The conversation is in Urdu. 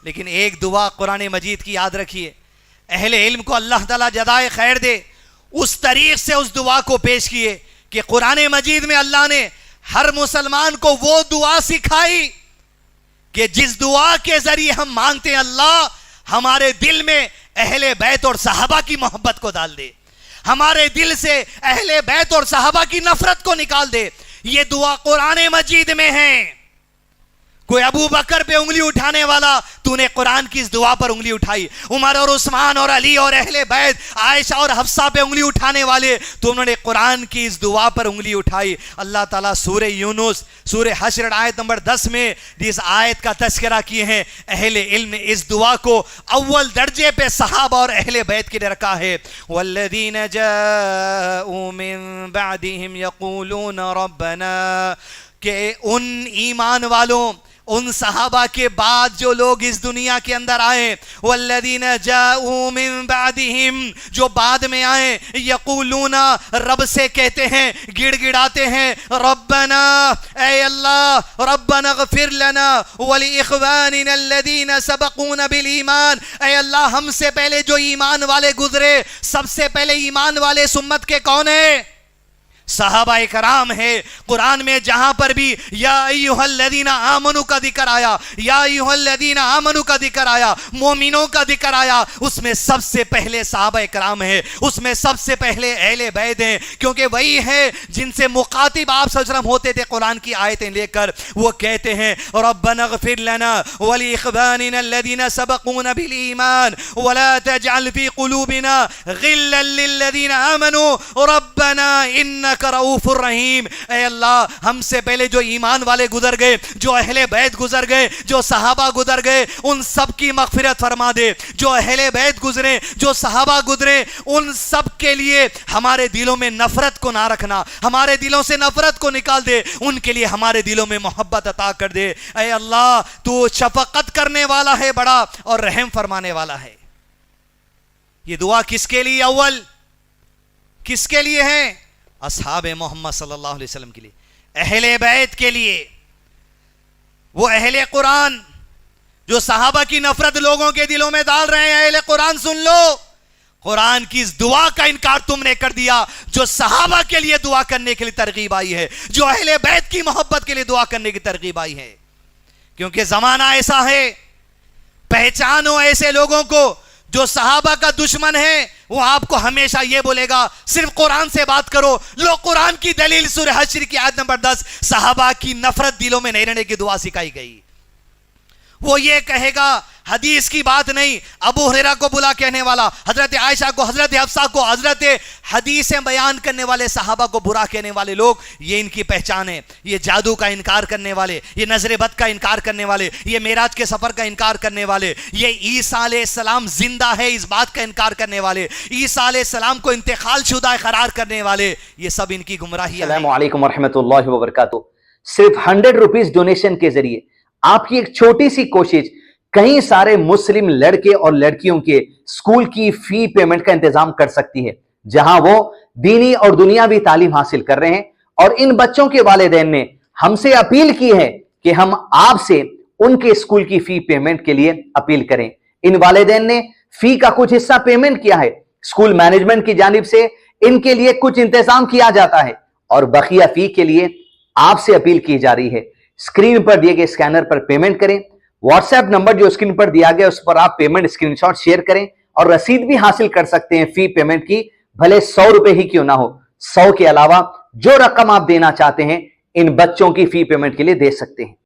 لیکن ایک دعا قرآن مجید کی یاد رکھیے، اہل علم کو اللہ تعالیٰ جزائے خیر دے، اس طریق سے اس دعا کو پیش کیے کہ قرآن مجید میں اللہ نے ہر مسلمان کو وہ دعا سکھائی کہ جس دعا کے ذریعے ہم مانگتے ہیں اللہ ہمارے دل میں اہل بیت اور صحابہ کی محبت کو ڈال دے، ہمارے دل سے اہل بیت اور صحابہ کی نفرت کو نکال دے۔ یہ دعا قرآن مجید میں ہے۔ کوئی ابو بکر پہ انگلی اٹھانے والا، تو نے قرآن کی اس دعا پر انگلی اٹھائی۔ عمر اور عثمان اور علی اور اہل بیت، عائشہ اور حفصہ پہ انگلی اٹھانے والے، تو انہوں نے قرآن کی اس دعا پر انگلی اٹھائی۔ اللہ تعالیٰ سورہ یونس سورہ حشر آیت نمبر 10 میں اس آیت کا تذکرہ کیے ہیں۔ اہل علم نے اس دعا کو اول درجے پہ صحابہ اور اہل بیت کے لیے رکھا ہے۔ والذین جاءوا من بعدهم یقولون ربنا، کہ ان ایمان والوں، ان صحابہ کے بعد جو لوگ اس دنیا کے اندر آئے، والذین جاءوا من بعدہم، جو بعد میں آئے، یقولون، رب سے کہتے ہیں، گڑ گڑاتے ہیں، ربنا، اے اللہ، ربنا اغفر لنا ولاخواننا الذین سبقونا بالایمان، اے اللہ ہم سے پہلے جو ایمان والے گزرے، سب سے پہلے ایمان والے اس امت کے کون ہیں؟ صحابہ کرام ہے۔ قرآن میں جہاں پر بھی یا ایھا الذین آمنوا کا ذکر آیا، یا ایھا الذین آمنوا کا ذکر آیا، مومنوں کا ذکر آیا، اس میں سب سے پہلے صحابہ کرام ہیں، اس میں سب سے پہلے اہل بیت ہیں، کیونکہ وہی ہے جن سے مخاطب آپ صلی اللہ علیہ وسلم ہوتے تھے قرآن کی آیتیں لے کر۔ وہ کہتے ہیں ربنا اغفر لنا ولاخواننا الذین سبقونا بالایمان ولا تجعل فی قلوبنا غلا للذین آمنوا ربنا انک رؤوف الرحیم، اے اللہ ہم سے پہلے جو ایمان والے گزر گئے، جو اہل بیت گزر گئے، جو صحابہ گزر گئے، ان سب کی مغفرت فرما دے۔ جو اہل بیت گزرے، جو صحابہ گزرے، ان سب کے لیے ہمارے دلوں میں نفرت کو نہ رکھنا، ہمارے دلوں سے نفرت کو نکال دے، ان کے لیے ہمارے دلوں میں محبت عطا کر دے۔ اے اللہ تو شفقت کرنے والا ہے بڑا اور رحم فرمانے والا ہے۔ یہ دعا کس کے لیے؟ اول کس کے لیے ہے؟ اصحاب محمد صلی اللہ علیہ وسلم کے لیے، اہل بیت کے لیے، وہ اہل قرآن جو صحابہ کی نفرت لوگوں کے دلوں میں ڈال رہے ہیں۔ اہل قرآن سن لو، قرآن کی اس دعا کا انکار تم نے کر دیا جو صحابہ کے لیے دعا کرنے کے لیے ترغیب آئی ہے، جو اہل بیت کی محبت کے لیے دعا کرنے کی ترغیب آئی ہے۔ کیونکہ زمانہ ایسا ہے، پہچانو ایسے لوگوں کو جو صحابہ کا دشمن ہے، وہ آپ کو ہمیشہ یہ بولے گا صرف قرآن سے بات کرو۔ لو قرآن کی دلیل سورہ حشر کی آیت نمبر 10، صحابہ کی نفرت دلوں میں نہیں رہنے کی دعا سکھائی گئی۔ وہ یہ کہے گا حدیث کی بات نہیں، ابو ہریرہ کو بلا کہنے والا، حضرت عائشہ کو، حضرت حفصہ کو، حضرت حدیثیں بیان کرنے والے صحابہ کو برا کہنے والے لوگ، یہ ان کی پہچان ہے۔ یہ جادو کا انکار کرنے والے، یہ نظر بد کا انکار کرنے والے، یہ معراج کے سفر کا انکار کرنے والے، یہ عیسیٰ علیہ السلام زندہ ہے اس بات کا انکار کرنے والے، عیسیٰ علیہ السلام کو انتقال شدہ قرار کرنے والے، یہ سب ان کی گمراہی ہے۔ السلام علیکم ورحمۃ اللہ وبرکاتہ۔ صرف 100 روپیز ڈونیشن کے ذریعے آپ کی ایک چھوٹی سی کوشش کئی سارے مسلم لڑکے اور لڑکیوں کے اسکول کی فی پیمنٹ کا انتظام کر سکتی ہے، جہاں وہ دینی اور دنیاوی تعلیم حاصل کر رہے ہیں۔ اور ان بچوں کے والدین نے ہم سے اپیل کی ہے کہ ہم آپ سے ان کے اسکول کی فی پیمنٹ کے لیے اپیل کریں۔ ان والدین نے فی کا کچھ حصہ پیمنٹ کیا ہے، اسکول مینجمنٹ کی جانب سے ان کے لیے کچھ انتظام کیا جاتا ہے، اور بقیہ فی کے لیے آپ سے اپیل کی جا رہی ہے۔ اسکرین پر دیے گئے اسکینر پر پیمنٹ کریں، واٹس ایپ نمبر جو اسکرین پر دیا گیا اس پر آپ پیمنٹ اسکرین شاٹ شیئر کریں، اور رسید بھی حاصل کر سکتے ہیں فی پیمنٹ کی، بھلے 100 روپے ہی کیوں نہ ہو۔ 100 کے علاوہ جو رقم آپ دینا چاہتے ہیں ان بچوں کی فی پیمنٹ کے لیے دے سکتے ہیں۔